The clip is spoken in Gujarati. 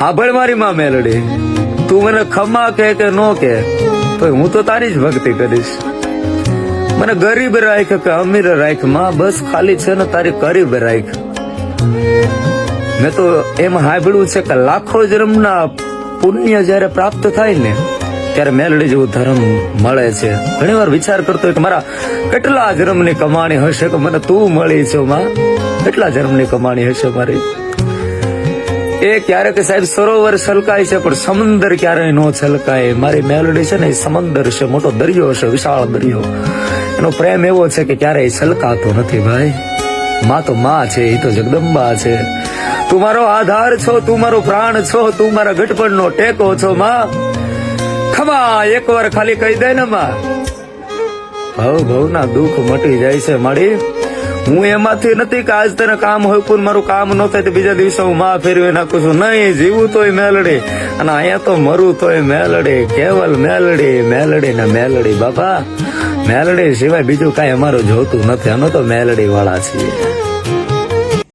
હાભળ મારી માં મેલડી, તું મને ખમા કે નો કે તો હું તો તારી જ ભક્તિ કરીશ. મને ગરીબ રાખ કે અમીર રાખ માં, બસ ખાલી છે ને તારી કરીબ રાખ. મેં તો એમ સાંભળ્યું છે કે લાખો જન્મના પુણ્ય જયારે પ્રાપ્ત થાય ને ત્યારે મેલડી જેવું ધર્મ મળે છે. ઘણી વાર વિચાર કરતો હોય કે મારા કેટલા જન્મની કમાણી હશે કે મને તું મળી છે માં, કેટલા જન્મની કમાણી હશે મારી. એ ક્યારેક સાહેબ સરોવર છલકાય છે પણ સમંદર ક્યારેય નો છલકાય. મારી મેલડી છે ને એ સમંદર છે, મોટો દરિયો છે, વિશાળ દરિયો. એનો પ્રેમ એવો છે કે ક્યારેય છલકાતો નથી ભાઈ. માં તો માં છે, એ તો જગદંબા છે. તું મારો આધાર છો, તું મારો પ્રાણ છો, તું મારા ગઢપણ નો ટેકો છો માં. ખમા એકવાર ખાલી કહી દે ને માં, ભવ ના દુઃખ મટી જાય છે મારી. હું એમાંથી નથી કે આજ તને કામ હોય પણ મારું કામ ન થાય તો બીજા દિવસે હું માં ફેરવી નાખું છું. નહીં, જીવું તોય મેલડી અને અહીંયા તો મરું તોય મેલડી. કેવલ મેલડી, મેલડી ને મેલડી. બાપા મેલડી સિવાય બીજું કઈ અમારું જોતું નથી. અમે તો મેલડી વાળા છીએ.